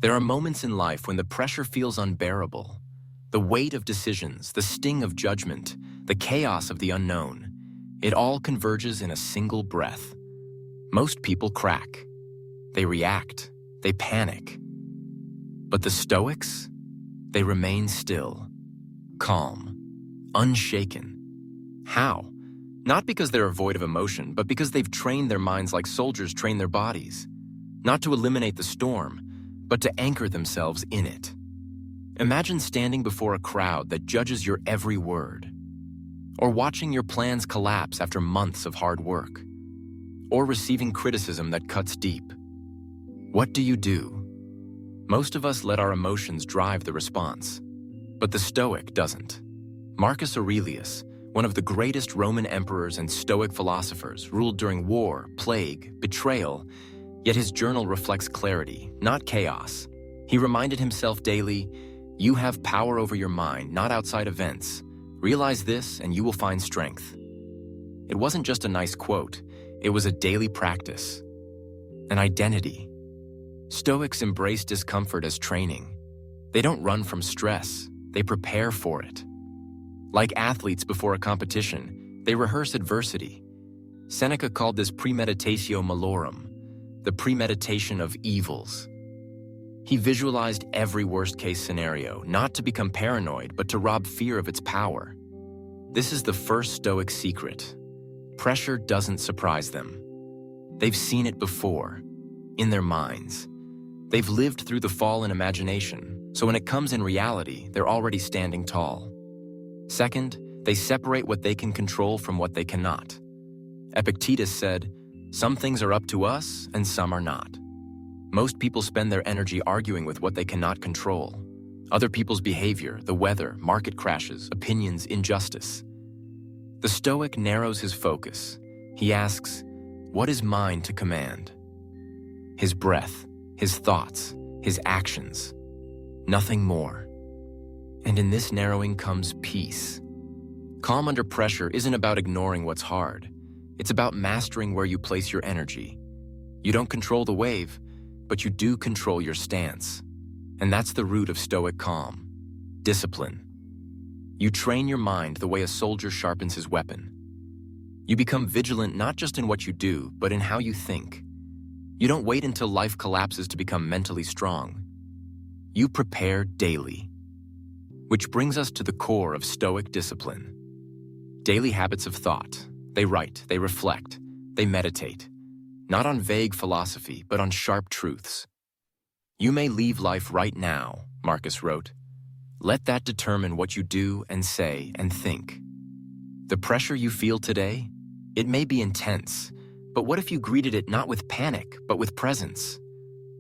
There are moments in life when the pressure feels unbearable. The weight of decisions, the sting of judgment, the chaos of the unknown. It all converges in a single breath. Most people crack. They react. They panic. But the Stoics? They remain still, calm, unshaken. How? Not because they're void of emotion, but because they've trained their minds like soldiers train their bodies. Not to eliminate the storm, but to anchor themselves in it. Imagine standing before a crowd that judges your every word, or watching your plans collapse after months of hard work, or receiving criticism that cuts deep. What do? Most of us let our emotions drive the response, but the Stoic doesn't. Marcus Aurelius, one of the greatest Roman emperors and Stoic philosophers, ruled during war, plague, betrayal, yet his journal reflects clarity, not chaos. He reminded himself daily, "You have power over your mind, not outside events. Realize this and you will find strength." It wasn't just a nice quote, it was a daily practice, an identity. Stoics embrace discomfort as training. They don't run from stress, they prepare for it. Like athletes before a competition, they rehearse adversity. Seneca called this premeditatio malorum, the premeditation of evils. He visualized every worst-case scenario, not to become paranoid, but to rob fear of its power. This is the first Stoic secret. Pressure doesn't surprise them. They've seen it before, in their minds. They've lived through the fall in imagination, so when it comes in reality, they're already standing tall. Second, they separate what they can control from what they cannot. Epictetus said, "Some things are up to us and some are not." Most people spend their energy arguing with what they cannot control. Other people's behavior, the weather, market crashes, opinions, injustice. The Stoic narrows his focus. He asks, what is mine to command? His breath, his thoughts, his actions. Nothing more. And in this narrowing comes peace. Calm under pressure isn't about ignoring what's hard. It's about mastering where you place your energy. You don't control the wave, but you do control your stance. And that's the root of Stoic calm. Discipline. You train your mind the way a soldier sharpens his weapon. You become vigilant not just in what you do, but in how you think. You don't wait until life collapses to become mentally strong. You prepare daily. Which brings us to the core of Stoic discipline. Daily habits of thought. They write, they reflect, they meditate. Not on vague philosophy, but on sharp truths. You may leave life right now, Marcus wrote. Let that determine what you do and say and think. The pressure you feel today, it may be intense, but what if you greeted it not with panic, but with presence?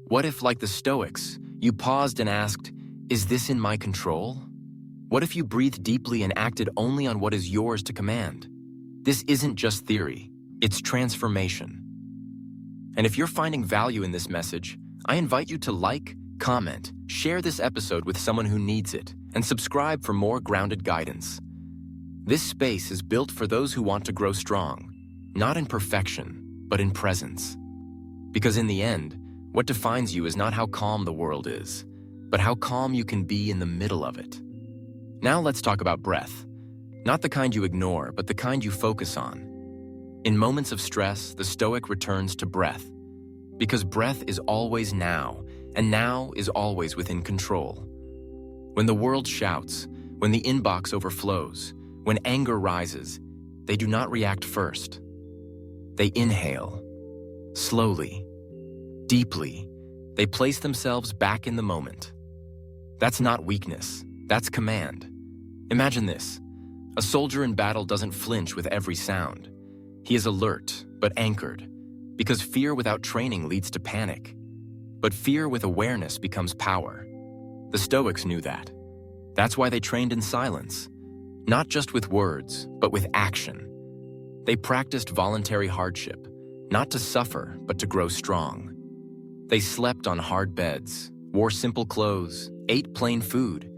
What if, like the Stoics, you paused and asked, is this in my control? What if you breathed deeply and acted only on what is yours to command? This isn't just theory, it's transformation. And if you're finding value in this message, I invite you to like, comment, share this episode with someone who needs it, and subscribe for more grounded guidance. This space is built for those who want to grow strong, not in perfection, but in presence. Because in the end, what defines you is not how calm the world is, but how calm you can be in the middle of it. Now let's talk about breath. Not the kind you ignore, but the kind you focus on. In moments of stress, the Stoic returns to breath. Because breath is always now, and now is always within control. When the world shouts, when the inbox overflows, when anger rises, they do not react first. They inhale, slowly, deeply. They place themselves back in the moment. That's not weakness, that's command. Imagine this. A soldier in battle doesn't flinch with every sound. He is alert, but anchored, because fear without training leads to panic. But fear with awareness becomes power. The Stoics knew that. That's why they trained in silence, not just with words, but with action. They practiced voluntary hardship, not to suffer, but to grow strong. They slept on hard beds, wore simple clothes, ate plain food,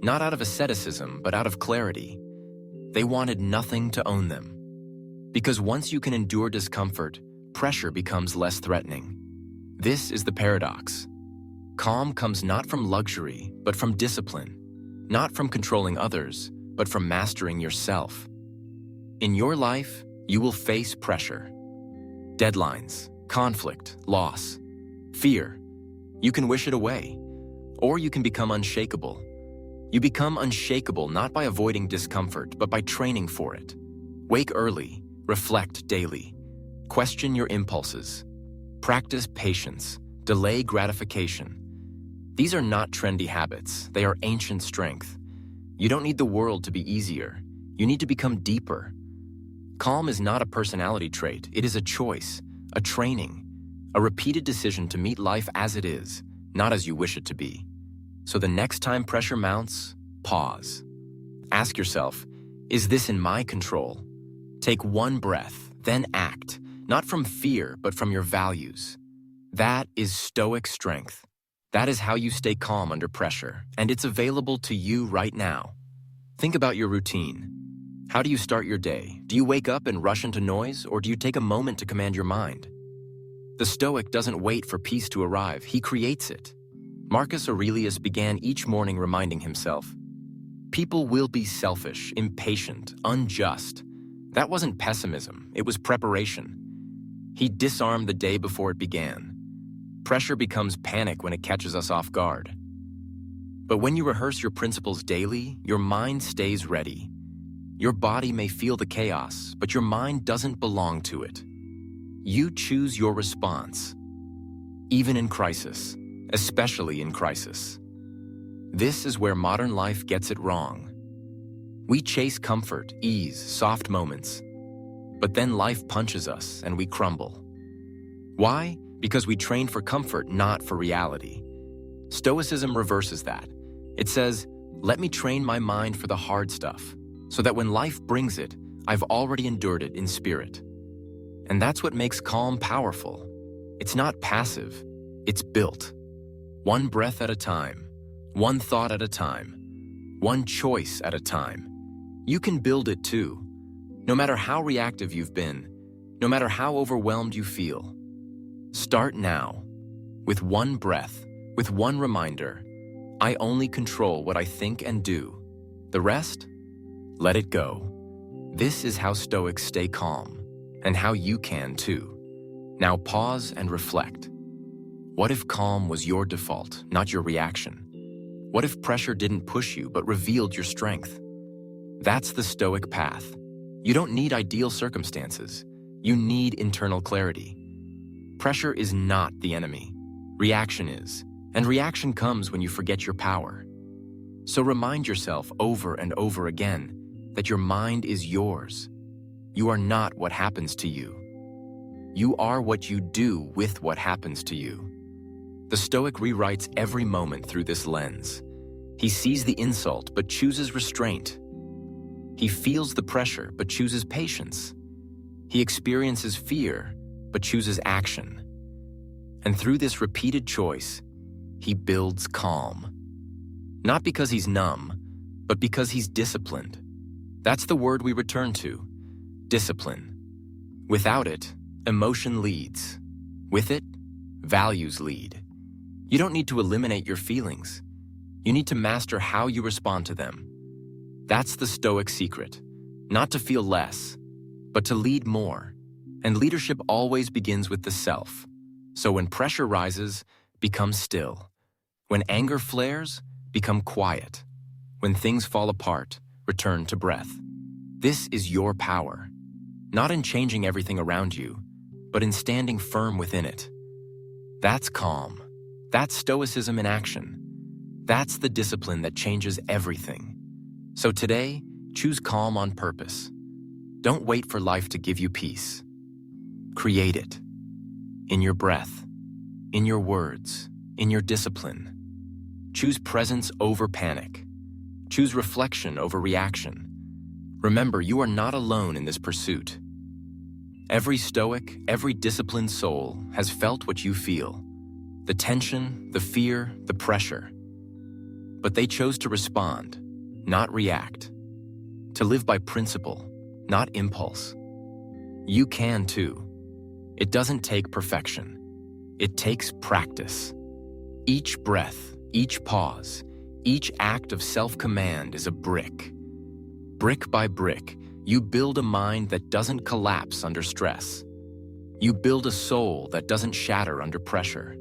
not out of asceticism, but out of clarity. They wanted nothing to own them. Because once you can endure discomfort, pressure becomes less threatening. This is the paradox. Calm comes not from luxury, but from discipline, not from controlling others, but from mastering yourself. In your life, you will face pressure, deadlines, conflict, loss, fear. You can wish it away, or you can become unshakable. You become unshakable not by avoiding discomfort, but by training for it. Wake early, reflect daily, question your impulses, practice patience, delay gratification. These are not trendy habits, they are ancient strength. You don't need the world to be easier, you need to become deeper. Calm is not a personality trait, it is a choice, a training, a repeated decision to meet life as it is, not as you wish it to be. So the next time pressure mounts, pause. Ask yourself, is this in my control? Take one breath, then act, not from fear, but from your values. That is Stoic strength. That is how you stay calm under pressure, and it's available to you right now. Think about your routine. How do you start your day? Do you wake up and rush into noise, or do you take a moment to command your mind? The Stoic doesn't wait for peace to arrive, he creates it. Marcus Aurelius began each morning reminding himself, people will be selfish, impatient, unjust. That wasn't pessimism, it was preparation. He disarmed the day before it began. Pressure becomes panic when it catches us off guard. But when you rehearse your principles daily, your mind stays ready. Your body may feel the chaos, but your mind doesn't belong to it. You choose your response, even in crisis, especially in crisis. This is where modern life gets it wrong. We chase comfort, ease, soft moments, but then life punches us and we crumble. Why? Because we train for comfort, not for reality. Stoicism reverses that. It says, let me train my mind for the hard stuff, so that when life brings it, I've already endured it in spirit. And that's what makes calm powerful. It's not passive, it's built. One breath at a time, one thought at a time, one choice at a time. You can build it too. No matter how reactive you've been, no matter how overwhelmed you feel. Start now, with one breath, with one reminder. I only control what I think and do. The rest? Let it go. This is how Stoics stay calm, and how you can too. Now pause and reflect. What if calm was your default, not your reaction? What if pressure didn't push you but revealed your strength? That's the Stoic path. You don't need ideal circumstances. You need internal clarity. Pressure is not the enemy. Reaction is. And reaction comes when you forget your power. So remind yourself over and over again that your mind is yours. You are not what happens to you. You are what you do with what happens to you. The Stoic rewrites every moment through this lens. He sees the insult but chooses restraint. He feels the pressure but chooses patience. He experiences fear but chooses action. And through this repeated choice, he builds calm. Not because he's numb, but because he's disciplined. That's the word we return to, discipline. Without it, emotion leads. With it, values lead. You don't need to eliminate your feelings. You need to master how you respond to them. That's the Stoic secret. Not to feel less, but to lead more. And leadership always begins with the self. So when pressure rises, become still. When anger flares, become quiet. When things fall apart, return to breath. This is your power. Not in changing everything around you, but in standing firm within it. That's calm. That's Stoicism in action. That's the discipline that changes everything. So today, choose calm on purpose. Don't wait for life to give you peace. Create it. In your breath, in your words, in your discipline. Choose presence over panic. Choose reflection over reaction. Remember, you are not alone in this pursuit. Every Stoic, every disciplined soul has felt what you feel. The tension, the fear, the pressure. But they chose to respond, not react. To live by principle, not impulse. You can too. It doesn't take perfection. It takes practice. Each breath, each pause, each act of self-command is a brick. Brick by brick, you build a mind that doesn't collapse under stress. You build a soul that doesn't shatter under pressure.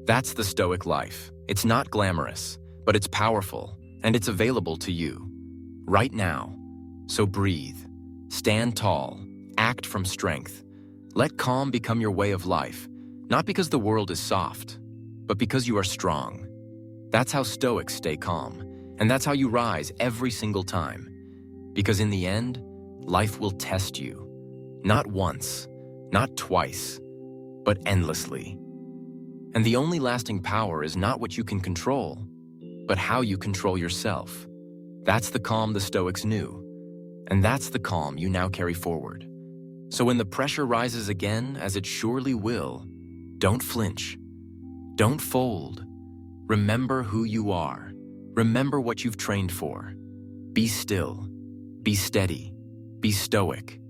That's the Stoic life. It's not glamorous, but it's powerful, and it's available to you right now. So breathe, stand tall, act from strength. Let calm become your way of life, not because the world is soft, but because you are strong. That's how Stoics stay calm, and that's how you rise every single time. Because in the end, life will test you. Not once, not twice, but endlessly. And the only lasting power is not what you can control, but how you control yourself. That's the calm the Stoics knew, and that's the calm you now carry forward. So when the pressure rises again, as it surely will, don't flinch. Don't fold. Remember who you are. Remember what you've trained for. Be still. Be steady. Be stoic.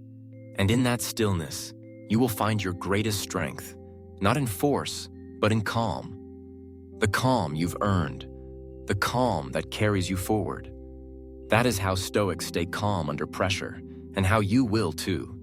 And in that stillness, you will find your greatest strength, not in force, but in calm. The calm you've earned. The calm that carries you forward. That is how Stoics stay calm under pressure, and how you will too.